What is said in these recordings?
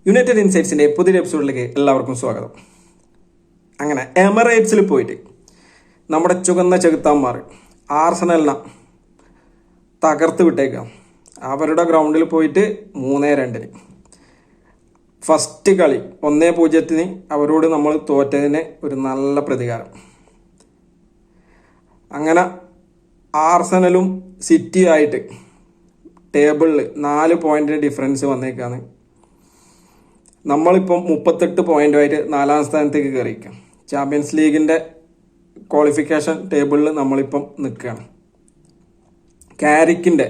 United ഇൻസൈറ്റ്സിൻ്റെ പുതിയൊരു എപ്പിസോഡിലേക്ക് എല്ലാവർക്കും സ്വാഗതം. അങ്ങനെ എമിറേറ്റ്സിൽ പോയിട്ട് നമ്മുടെ ചുവന്ന ചെകുത്താന്മാർ ആർസണലിനെ തകർത്ത് വിട്ടേക്കാം. അവരുടെ ഗ്രൗണ്ടിൽ പോയിട്ട് 3-2 ഫസ്റ്റ് കളി 1-0 അവരോട് നമ്മൾ തോറ്റതിന് ഒരു നല്ല പ്രതികാരം. അങ്ങനെ ആർസണലും സിറ്റിയായിട്ട് ടേബിളിൽ 4 പോയിന്റ് ഡിഫറൻസ് വന്നേക്കാണ്. നമ്മളിപ്പം 38 പോയിന്റുമായിട്ട് 4-ാം സ്ഥാനത്തേക്ക് കയറിയിരിക്കാം. ചാമ്പ്യൻസ് ലീഗിൻ്റെ ക്വാളിഫിക്കേഷൻ ടേബിളിൽ നമ്മളിപ്പം നിൽക്കുകയാണ്. കാരിക്കിൻ്റെ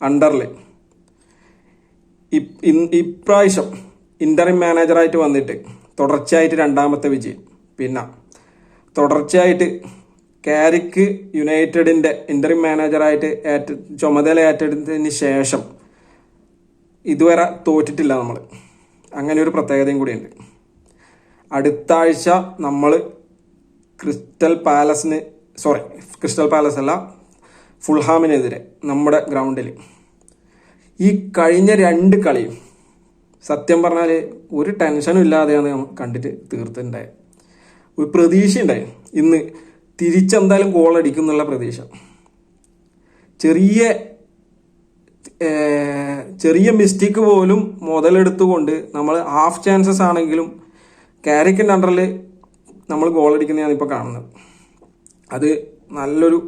അണ്ടറിൽ ഇപ്രാവശ്യം ഇൻ്ററിം മാനേജറായിട്ട് വന്നിട്ട് തുടർച്ചയായിട്ട് 2ാമത്തെ വിജയം. പിന്നെ തുടർച്ചയായിട്ട് കാരിക്ക് യുണൈറ്റഡിൻ്റെ ഇൻ്ററിം മാനേജറായിട്ട് ചുമതല ഏറ്റെടുത്തതിന് ശേഷം ഇതുവരെ തോറ്റിട്ടില്ല നമ്മൾ. അങ്ങനെ ഒരു പ്രത്യേകതയും കൂടിയുണ്ട്. അടുത്ത ആഴ്ച നമ്മൾ ക്രിസ്റ്റൽ പാലസ് അല്ല, ഫുൾഹാമിനെതിരെ നമ്മുടെ ഗ്രൗണ്ടിൽ. ഈ കഴിഞ്ഞ 2 കളിയും സത്യം പറഞ്ഞാൽ ഒരു ടെൻഷനും ഇല്ലാതെയാണ് കണ്ടിട്ട് തീർത്തിട്ടുണ്ടായത്. ഒരു പ്രതീക്ഷ ഉണ്ടായി ഇന്ന് തിരിച്ചെന്തായാലും ഗോൾ അടിക്കും എന്നുള്ള പ്രതീക്ഷ. ചെറിയ മിസ്റ്റേക്ക് പോലും മുതലെടുത്തുകൊണ്ട് നമ്മൾ ഹാഫ് ചാൻസസ് ആണെങ്കിലും കാരിക്കിൻ്റെ അണ്ടറിൽ നമ്മൾ ഗോൾ അടിക്കുന്നതാണ് ഇപ്പോൾ കാണുന്നത്. അത് നല്ലൊരു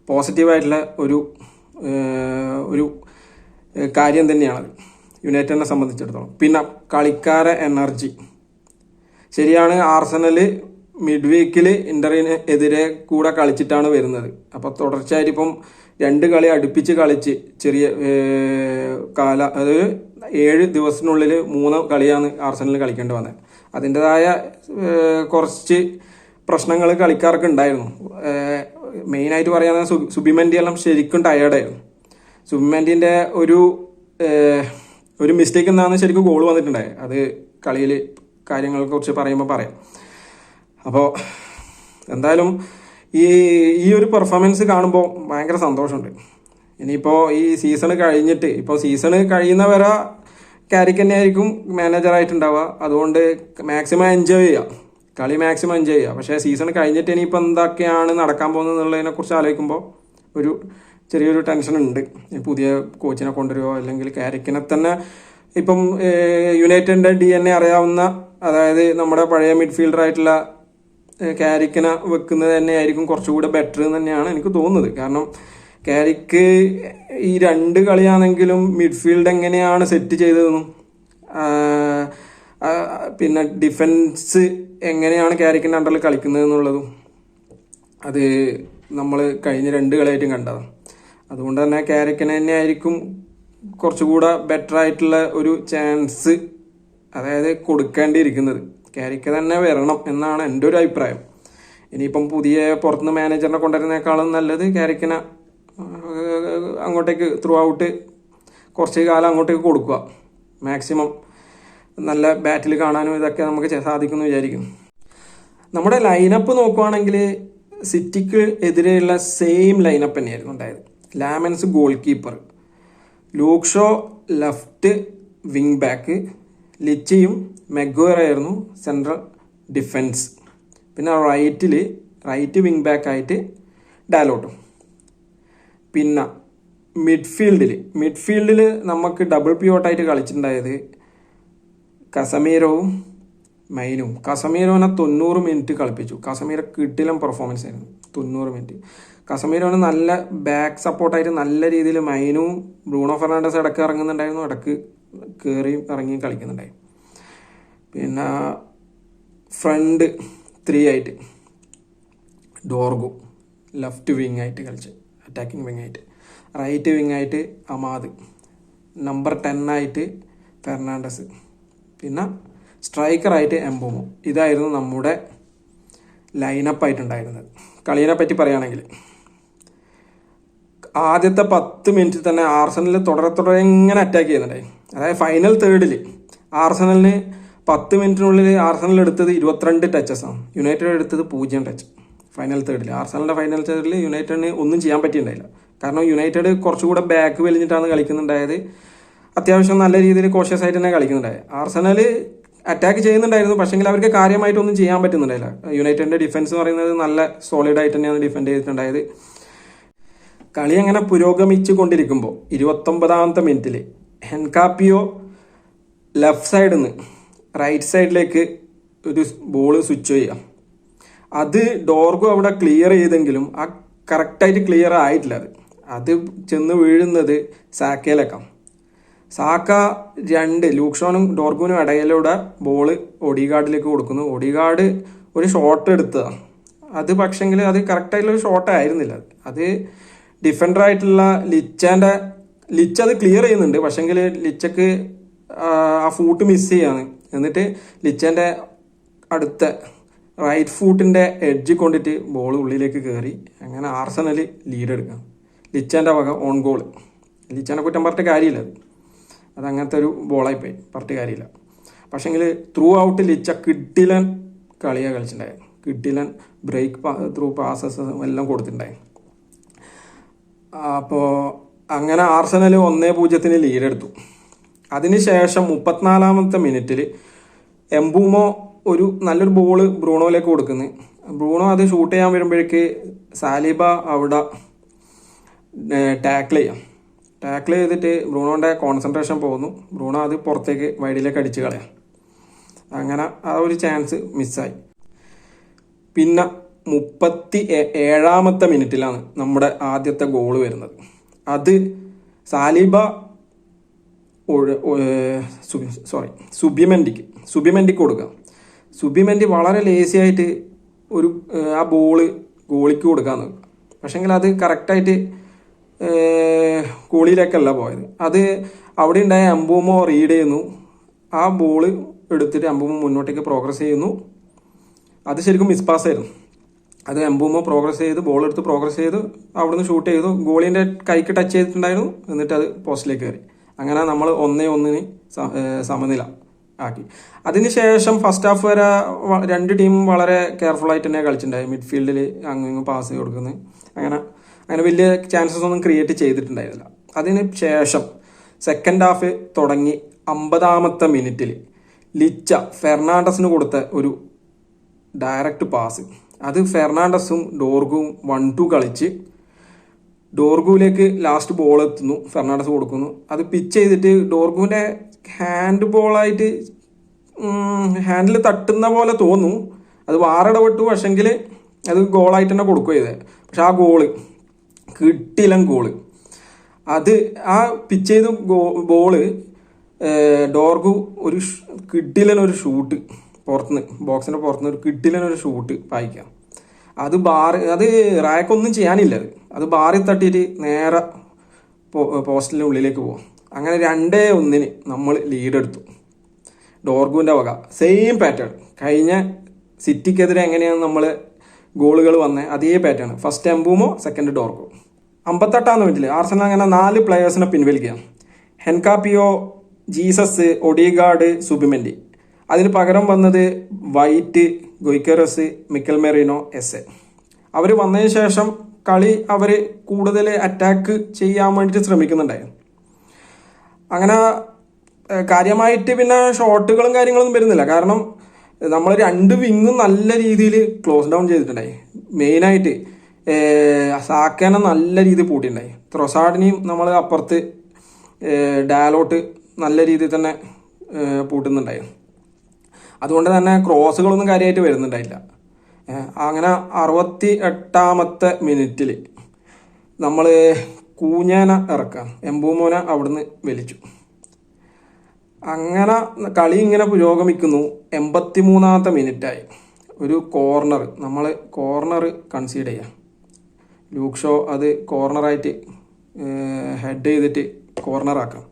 പോസിറ്റീവായിട്ടുള്ള ഒരു കാര്യം തന്നെയാണത് യുണൈറ്റഡിനെ സംബന്ധിച്ചിടത്തോളം. പിന്നെ കളിക്കാരെ എനർജി ശരിയാണ്. ആർസണൽ മിഡ് വീക്കിൽ ഇൻ്ററിന് എതിരെ കൂടെ കളിച്ചിട്ടാണ് വരുന്നത്. അപ്പോൾ തുടർച്ചയായിട്ട് ഇപ്പം 2 കളി അടുപ്പിച്ച് കളിച്ച് അത് 7 ദിവസത്തിനുള്ളിൽ 3 കളിയാണ് ആർസണലിൽ കളിക്കേണ്ടി വന്നത്. അതിൻ്റെതായ കുറച്ച് പ്രശ്നങ്ങൾ കളിക്കാർക്ക് ഉണ്ടായിരുന്നു. മെയിനായിട്ട് പറയുന്നത് സുബിമെൻഡി എല്ലാം ശരിക്കും ടയേർഡായിരുന്നു. സുബിമെൻഡിൻ്റെ ഒരു മിസ്റ്റേക്ക് എന്നാണ് ശരിക്കും ഗോൾ വന്നിട്ടുണ്ടായത്. അത് കളിയിൽ കാര്യങ്ങളെ കുറിച്ച് പറയുമ്പോൾ പറയാം. അപ്പോൾ എന്തായാലും ഈ ഒരു പെർഫോമൻസ് കാണുമ്പോൾ ഭയങ്കര സന്തോഷമുണ്ട്. ഇനിയിപ്പോൾ ഈ സീസൺ കഴിഞ്ഞിട്ട് സീസൺ കഴിയുന്നവരെ കാരിക്ക് തന്നെ ആയിരിക്കും മാനേജറായിട്ടുണ്ടാവുക. അതുകൊണ്ട് മാക്സിമം എൻജോയ് ചെയ്യുക, കളി മാക്സിമം എൻജോയ് ചെയ്യുക. പക്ഷേ സീസൺ കഴിഞ്ഞിട്ട് ഇനിയിപ്പോൾ എന്തൊക്കെയാണ് നടക്കാൻ പോകുന്നത് എന്നുള്ളതിനെക്കുറിച്ച് ആലോചിക്കുമ്പോൾ ഒരു ചെറിയൊരു ടെൻഷൻ ഉണ്ട്. പുതിയ കോച്ചിനെ കൊണ്ടുവരുമോ, അല്ലെങ്കിൽ കാരിക്കിനെ തന്നെ ഇപ്പം യുണൈറ്റഡിൻ്റെ DNA അറിയാവുന്ന, അതായത് നമ്മുടെ പഴയ മിഡ്ഫീൽഡറായിട്ടുള്ള കാരിക്കിനെ വെക്കുന്നത് തന്നെയായിരിക്കും കുറച്ചുകൂടെ ബെറ്റർ എന്ന് തന്നെയാണ് എനിക്ക് തോന്നുന്നത്. കാരണം കാരിക്ക് ഈ 2 കളിയാണെങ്കിലും മിഡ്ഫീൽഡ് എങ്ങനെയാണ് സെറ്റ് ചെയ്തതെന്നും പിന്നെ ഡിഫൻസ് എങ്ങനെയാണ് കാരിക്കിൻ്റെ അണ്ടറിൽ കളിക്കുന്നത് എന്നുള്ളതും അത് നമ്മൾ കഴിഞ്ഞ 2 കളിയായിട്ടും കണ്ടതാണ്. അതുകൊണ്ട് തന്നെ കാരിക്കിന് തന്നെയായിരിക്കും കുറച്ചുകൂടെ ബെറ്റർ ആയിട്ടുള്ള ഒരു ചാൻസ്, അതായത് കൊടുക്കേണ്ടിയിരിക്കുന്നത്. കാരിക്ക് തന്നെ വരണം എന്നാണ് എൻ്റെ ഒരു അഭിപ്രായം. ഇനിയിപ്പം പുതിയ പുറത്തുനിന്ന് മാനേജറിനെ കൊണ്ടുവരുന്നേക്കാളും നല്ലത് കാരിക്കിനെ അങ്ങോട്ടേക്ക് ത്രൂ ഔട്ട് കുറച്ച് കാലം അങ്ങോട്ടേക്ക് കൊടുക്കുക. മാക്സിമം നല്ല ബാറ്റിൽ കാണാനും ഇതൊക്കെ നമുക്ക് സാധിക്കുമെന്ന് വിചാരിക്കും. നമ്മുടെ ലൈനപ്പ് നോക്കുവാണെങ്കിൽ സിറ്റിക്ക് എതിരെയുള്ള സെയിം ലൈനപ്പ് തന്നെയായിരുന്നു ഉണ്ടായത്. Lammens goalkeeper, Luke Shaw left wing back, ലിച്ചിയും മെഗ്വയർ ആയിരുന്നു സെൻട്രൽ ഡിഫൻസ്. പിന്നെ റൈറ്റ് വിങ് ബാക്ക് ആയിട്ട് ഡാലോട്ടും. പിന്നെ മിഡ്ഫീൽഡിൽ നമുക്ക് ഡബിൾ പിവോട്ടായിട്ട് കളിച്ചിട്ടുണ്ടായത് കസമീരോവും മൈനും. കസമീരോനെ 90 മിനിറ്റ് കളിപ്പിച്ചു. കസമീരോ കിട്ടിലും പെർഫോമൻസ് ആയിരുന്നു 90 മിനിറ്റ്. കസമീരോന് നല്ല ബാക്ക് സപ്പോർട്ടായിട്ട് നല്ല രീതിയിൽ മൈനും ബ്രൂണോ ഫെർണാണ്ടസ് ഇടയ്ക്ക് ഇറങ്ങുന്നുണ്ടായിരുന്നു, ഇടയ്ക്ക് കയറിയും ഇറങ്ങിയും കളിക്കുന്നുണ്ടായിരുന്നു. പിന്നെ ഫ്രണ്ട് 3 ആയിട്ട് ഡോർഗോ ലെഫ്റ്റ് വിങ് ആയിട്ട് കളിച്ച്, അറ്റാക്കിംഗ് വിങ് ആയിട്ട്. റൈറ്റ് വിങ് ആയിട്ട് അമാദ്, നമ്പർ 10 ആയിട്ട് ഫെർണാണ്ടസ്, പിന്നെ സ്ട്രൈക്കറായിട്ട് എംബോമോ. ഇതായിരുന്നു നമ്മുടെ ലൈനപ്പായിട്ടുണ്ടായിരുന്നത്. കളീനെ പറ്റി പറയുകയാണെങ്കിൽ ആദ്യത്തെ 10 മിനിറ്റിൽ തന്നെ ആർസണലിൽ തുടരെ ഇങ്ങനെ അറ്റാക്ക് ചെയ്യുന്നുണ്ടായി. അതായത് ഫൈനൽ തേർഡിൽ ആർസണലിന് 10 മിനിറ്റിനുള്ളിൽ ആർസണൽ എടുത്തത് 22 ടച്ചസാണ്, യുണൈറ്റഡ് എടുത്തത് 0 ടച്ച്. ഫൈനൽ തേർഡിൽ ആർസണലിൻ്റെ ഫൈനൽ തേർഡിൽ യുണൈറ്റഡിന് ഒന്നും ചെയ്യാൻ പറ്റിയിട്ടുണ്ടായില്ല. കാരണം യുണൈറ്റഡ് കുറച്ചുകൂടെ ബാക്ക് വലിഞ്ഞിട്ടാണ് കളിക്കുന്നുണ്ടായത്. അത്യാവശ്യം നല്ല രീതിയിൽ കോഷ്യസ് ആയിട്ട് തന്നെ കളിക്കുന്നുണ്ടായി. ആർസണൽ അറ്റാക്ക് ചെയ്യുന്നുണ്ടായിരുന്നു, പക്ഷേങ്കിൽ അവർക്ക് കാര്യമായിട്ടൊന്നും ചെയ്യാൻ പറ്റുന്നുണ്ടായില്ല. യുണൈറ്റഡിന്റെ ഡിഫൻസ് എന്ന് പറയുന്നത് നല്ല സോളിഡ് ആയിട്ട് തന്നെയാണ് ഡിഫെൻഡ് ചെയ്തിട്ടുണ്ടായത്. കളി അങ്ങനെ പുരോഗമിച്ചു കൊണ്ടിരിക്കുമ്പോൾ 29ാമത്തെ മിനിറ്റിൽ ഹെൻകാപ്പിയോ ലെഫ്റ്റ് സൈഡിൽ നിന്ന് റൈറ്റ് സൈഡിലേക്ക് ഒരു ബോൾ സ്വിച്ച് ചെയ്യാം. അത് ഡോർഗോ അവിടെ ക്ലിയർ ചെയ്തെങ്കിലും ആ കറക്റ്റായിട്ട് ക്ലിയർ ആയിട്ടില്ല. അത് ചെന്ന് വീഴുന്നത് സാക്കയിലേക്കാണ്. സാക്ക ലൂക്ഷോനും ഡോർഗുവിനും ഇടയിലൂടെ ബോൾ ഒഡിഗാർഡിലേക്ക് കൊടുക്കുന്നു. ഒഡിഗാർഡ് ഒരു ഷോട്ട് എടുത്തതാണ്. അത് പക്ഷെങ്കിൽ അത് കറക്റ്റായിട്ടുള്ള ഷോട്ട് ആയിരുന്നില്ല. അത് ഡിഫൻഡറായിട്ടുള്ള ലിച്ച് അത് ക്ലിയർ ചെയ്യുന്നുണ്ട്, പക്ഷെങ്കിൽ ലിച്ചക്ക് ആ ഫൂട്ട് മിസ് ചെയ്യാണ്. എന്നിട്ട് ലിച്ചൻ്റെ അടുത്ത റൈറ്റ് ഫൂട്ടിൻ്റെ എഡ്ജ് കൊണ്ടിട്ട് ബോൾ ഉള്ളിലേക്ക് കയറി. അങ്ങനെ ആർസണൽ ലീഡ് എടുക്കാം. ലിച്ചൻ്റെ വക ഓൺ ഗോൾ. ലിച്ചനെ കുറ്റം പറഞ്ഞിട്ട് കാര്യമില്ല. അത് അങ്ങനത്തെ ഒരു ബോളായിപ്പോയി, പറഞ്ഞിട്ട് കാര്യമില്ല. പക്ഷെങ്കിൽ ത്രൂ ഔട്ട് ലിച്ച കിഡിലൻ കളിയാണ് കളിച്ചിട്ടുണ്ടായത്. കിഡിലൻ ബ്രേക്ക് ത്രൂ പാസസ് എല്ലാം കൊടുത്തിട്ടുണ്ടായി. അപ്പോൾ അങ്ങനെ ആർസണൽ 1-0 ലീഡ് എടുത്തു. അതിനുശേഷം 34ാമത്തെ മിനിറ്റിൽ എംബൂമോ ഒരു നല്ലൊരു ബോള് ബ്രൂണോയിലേക്ക് കൊടുക്കുന്നു. ബ്രൂണോ അത് ഷൂട്ട് ചെയ്യാൻ വരുമ്പോഴേക്ക് സാലിബ അവിടെ ടാക്കിൾ ചെയ്തിട്ട് ബ്രൂണോൻ്റെ കോൺസെൻട്രേഷൻ പോകുന്നു. ബ്രൂണോ അത് പുറത്തേക്ക് വൈഡിലേക്ക് അടിച്ച് കളയാം. അങ്ങനെ ആ ഒരു ചാൻസ് മിസ്സായി. പിന്നെ 37ാമത്തെ മിനിറ്റിലാണ് നമ്മുടെ ആദ്യത്തെ ഗോള് വരുന്നത്. അത് സാലിബ സുബിമെൻഡിക്ക് കൊടുക്കുക. സുബിമെൻഡി വളരെ ലേസി ആയിട്ട് ഒരു ആ ബോള് ഗോളിക്ക് കൊടുക്കാൻ നോക്കുക. പക്ഷെങ്കിൽ അത് കറക്റ്റായിട്ട് ഗോളിയിലേക്കല്ല പോയത്. അത് അവിടെ ഉണ്ടായ എംബൂമോ റീഡ് ചെയ്യുന്നു. ആ ബോള് എടുത്തിട്ട് എംബൂമോ മുന്നോട്ടേക്ക് പ്രോഗ്രസ് ചെയ്യുന്നു. അത് ശരിക്കും മിസ്പാസ് ആയിരുന്നു. അത് എംബൂമോ ബോൾ എടുത്ത് പ്രോഗ്രസ് ചെയ്ത് അവിടുന്ന് ഷൂട്ട് ചെയ്തു. ഗോളിൻ്റെ കൈക്ക് ടച്ച് ചെയ്തിട്ടുണ്ടായിരുന്നു. എന്നിട്ട് അത് പോസ്റ്റിലേക്ക് കയറി. അങ്ങനെ നമ്മൾ 1-1 സമനില ആക്കി. അതിനുശേഷം ഫസ്റ്റ് ഹാഫ് വരെ രണ്ട് ടീമും വളരെ കെയർഫുൾ ആയിട്ട് തന്നെ കളിച്ചിട്ടുണ്ടായി. മിഡ്ഫീൽഡിൽ അങ്ങ് പാസ് കൊടുക്കുന്നത് അങ്ങനെ വലിയ ചാൻസസ് ഒന്നും ക്രിയേറ്റ് ചെയ്തിട്ടുണ്ടായിരുന്നില്ല. അതിന് ശേഷം സെക്കൻഡ് ഹാഫ് തുടങ്ങി 50ാമത്തെ മിനിറ്റിൽ ലിച്ച ഫെർണാണ്ടസിന് കൊടുത്ത ഒരു ഡയറക്റ്റ് പാസ്. അത് ഫെർണാണ്ടസും ഡോർഗുവും 1-2 കളിച്ച് ഡോർഗുവിലേക്ക് ലാസ്റ്റ് ബോൾ എത്തുന്നു. ഫെർണാണ്ടസ് കൊടുക്കുന്നു. അത് പിച്ച് ചെയ്തിട്ട് ഡോർഗുവിൻ്റെ ഹാൻഡിൽ തട്ടുന്ന പോലെ തോന്നുന്നു. അത് വാറിടപെട്ടു, പക്ഷെങ്കിൽ അത് ഗോളായിട്ട് തന്നെ കൊടുക്കുക ചെയ്തത്. പക്ഷെ ആ കിട്ടില്ല ഗോള്. അത് ആ പിച്ച് ചെയ്ത് ബോള് ഡോർഗു ഒരു കിട്ടിലനൊരു ഷൂട്ട് പുറത്തുനിന്ന് ബോക്സിൻ്റെ പുറത്തുനിന്ന് ഒരു കിട്ടിലനൊരു ഷൂട്ട് പായിക്കാം. അത് റാക്കൊന്നും ചെയ്യാനില്ല. അത് ബാറിൽ തട്ടിയിട്ട് നേരെ പോസ്റ്റിൻ്റെ ഉള്ളിലേക്ക് പോകും. അങ്ങനെ 2-1 നമ്മൾ ലീഡ് എടുത്തു. ഡോർഗുവിൻ്റെ വക സെയിം പാറ്റേൺ. കഴിഞ്ഞ സിറ്റിക്കെതിരെ എങ്ങനെയാണ് നമ്മൾ ഗോളുകൾ വന്നത് അതേ pattern. First Mbeumo, second Dorgu. 58ാം മിനിറ്റിൽ ആർസണൽ അങ്ങനെ 4 പ്ലെയേഴ്സിനെ പിൻവലിക്കുക. Hincapie, Jesus, Odegaard, Zubimendi. അതിന് പകരം വന്നത് White, Gyokeres, Mikel Merino, Eze. അവർ വന്നതിന് ശേഷം കളി അവർ കൂടുതൽ അറ്റാക്ക് ചെയ്യാൻ വേണ്ടിയിട്ട് ശ്രമിക്കുന്നുണ്ടായിരുന്നു. അങ്ങനെ കാര്യമായിട്ട് പിന്നെ ഷോട്ടുകളും കാര്യങ്ങളൊന്നും വരുന്നില്ല. കാരണം നമ്മൾ 2 വിങ്ങും നല്ല രീതിയിൽ ക്ലോസ് ഡൗൺ ചെയ്തിട്ടുണ്ടായി. മെയിനായിട്ട് സാക്കേനെ നല്ല രീതിയിൽ പൂട്ടിയിട്ടുണ്ടായി. ത്രൊസാഡിനെയും നമ്മൾ അപ്പുറത്ത് ഡാലോട്ട് നല്ല രീതിയിൽ തന്നെ പൂട്ടുന്നുണ്ടായിരുന്നു. അതുകൊണ്ട് തന്നെ ക്രോസുകളൊന്നും കാര്യമായിട്ട് വരുന്നുണ്ടായില്ല. അങ്ങനെ 68ാമത്തെ മിനിറ്റിൽ നമ്മൾ കൂഞ്ഞാന ഇറക്കാം. എംബൂമോനെ അവിടുന്ന് വലിച്ചു. അങ്ങനെ കളി ഇങ്ങനെ പുരോഗമിക്കുന്നു. 83ാമത്തെ മിനിറ്റായി. ഒരു കോർണർ കൺസീഡ് ചെയ്യാം. ലൂക്ഷോ അത് കോർണറായിട്ട് ഹെഡ് ചെയ്തിട്ട് കോർണറാക്കാം.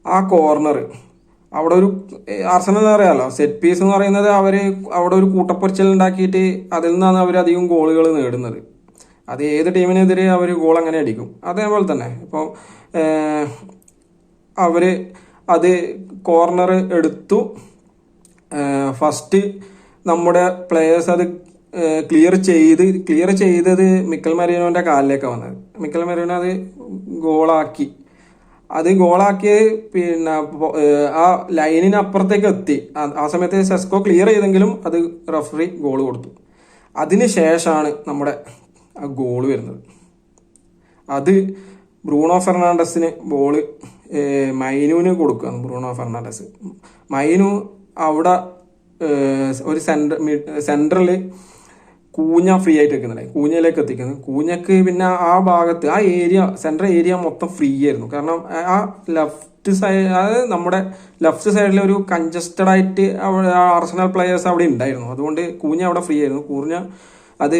ആ കോർണർ അവിടെ ഒരു ആർസണൽ അറിയാമല്ലോ, സെറ്റ് പീസ് എന്ന് പറയുന്നത് അവിടെ ഒരു കൂട്ടപ്പൊരിച്ചൽ ഉണ്ടാക്കിയിട്ട് അതിൽ നിന്നാണ് അവർ അധികം ഗോളുകൾ നേടുന്നത്. അത് ഏത് ടീമിനെതിരെ അവർ ഗോൾ അങ്ങനെ അടിക്കും. അതേപോലെ തന്നെ ഇപ്പോൾ അവർ അത് കോർണർ എടുത്തു. ഫസ്റ്റ് നമ്മുടെ പ്ലെയേഴ്സ് അത് ക്ലിയർ ചെയ്തത് മിക്കൽ മെറീനോൻ്റെ കാലിലേക്കാണ് വന്നത്. മിക്കൽ മെറീനോ അത് ഗോളാക്കി. അത് ഗോളാക്കി പിന്നെ ആ ലൈനിന് അപ്പുറത്തേക്ക് എത്തി. ആ സമയത്ത് സെസ്കോ ക്ലിയർ ചെയ്തെങ്കിലും അത് റഫറി ഗോൾ കൊടുത്തു. അതിന് ശേഷമാണ് നമ്മുടെ ആ ഗോള് വരുന്നത്. അത് ബ്രൂണോ ഫെർണാണ്ടസിന് ബോള് മൈനുവിന് കൊടുക്കുകയാണ്. ബ്രൂണോ ഫെർണാണ്ടസ് മൈനു അവിടെ ഒരു സെൻറ്ററിൽ കൂഞ്ഞ ഫ്രീ ആയിട്ട് വെക്കുന്നുണ്ടായി. കൂഞ്ഞയിലേക്ക് എത്തിക്കുന്നത്. കൂഞ്ഞക്ക് പിന്നെ ആ ഭാഗത്ത് ആ ഏരിയ സെൻട്രൽ ഏരിയ മൊത്തം ഫ്രീ ആയിരുന്നു. കാരണം ആ ലെഫ്റ്റ് സൈഡ്, അതായത് നമ്മുടെ ലെഫ്റ്റ് സൈഡിൽ ഒരു കൺജസ്റ്റഡ് ആയിട്ട് അവിടെ ആർസണൽ പ്ലെയേഴ്സ് അവിടെ ഉണ്ടായിരുന്നു. അതുകൊണ്ട് കൂഞ്ഞ അവിടെ ഫ്രീ ആയിരുന്നു. കൂഞ്ഞ അത്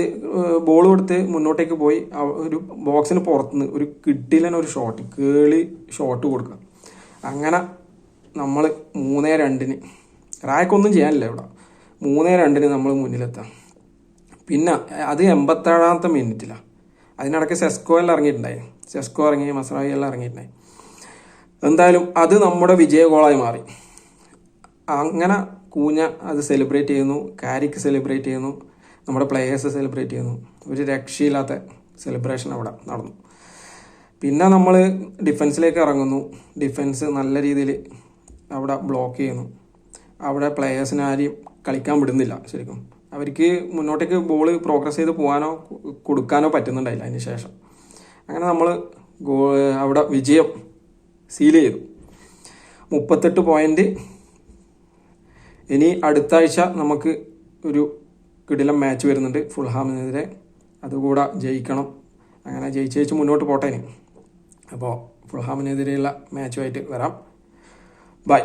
ബോൾ കൊടുത്ത് മുന്നോട്ടേക്ക് പോയി ഒരു ബോക്സിന് പുറത്തുനിന്ന് ഒരു കിട്ടിയില്ലെന്ന് ഒരു ഷോട്ട്, കേളി ഷോട്ട് കൊടുക്കുക. അങ്ങനെ നമ്മൾ 3-2 റായ്ക്കൊന്നും ചെയ്യാനില്ല ഇവിടെ. 3-2 നമ്മൾ മുന്നിലെത്താം. പിന്നെ അത് 87ാമത്തെ മിനിറ്റിലാണ്. അതിനിടയ്ക്ക് സെസ്കോ എല്ലാം ഇറങ്ങിയിട്ടുണ്ടായി. സെസ്കോ ഇറങ്ങി, മസ്രായി എല്ലാം ഇറങ്ങിയിട്ടുണ്ടായി. എന്തായാലും അത് നമ്മുടെ വിജയ ഗോളായി മാറി. അങ്ങനെ കൂഞ്ഞ അത് സെലിബ്രേറ്റ് ചെയ്യുന്നു, കാരിക്ക് സെലിബ്രേറ്റ് ചെയ്യുന്നു, നമ്മുടെ പ്ലേയേഴ്സ് സെലിബ്രേറ്റ് ചെയ്യുന്നു. ഒരു രക്ഷയില്ലാത്ത സെലിബ്രേഷൻ അവിടെ നടന്നു. പിന്നെ നമ്മൾ ഡിഫൻസിലേക്ക് ഇറങ്ങുന്നു. ഡിഫൻസ് നല്ല രീതിയിൽ അവിടെ ബ്ലോക്ക് ചെയ്യുന്നു. അവിടെ പ്ലേയേഴ്സിന് ആരെയും കളിക്കാൻ വിടുന്നില്ല. ശരിക്കും അവർക്ക് മുന്നോട്ടേക്ക് ബോൾ പ്രോഗ്രസ് ചെയ്ത് പോകാനോ കൊടുക്കാനോ പറ്റുന്നുണ്ടായില്ല. അതിന് ശേഷം അങ്ങനെ നമ്മൾ അവിടെ വിജയം സീൽ ചെയ്തു. 38 പോയിന്റ്. ഇനി അടുത്ത ആഴ്ച നമുക്ക് ഒരു കിടിലം മാച്ച് വരുന്നുണ്ട് ഫുൾഹാമിനെതിരെ. അതുകൂടെ ജയിക്കണം. അങ്ങനെ ജയിച്ച് മുന്നോട്ട് പോട്ടെ. അപ്പോൾ ഫുൾഹാമിനെതിരെയുള്ള മാച്ചുമായിട്ട് വരാം. ബൈ.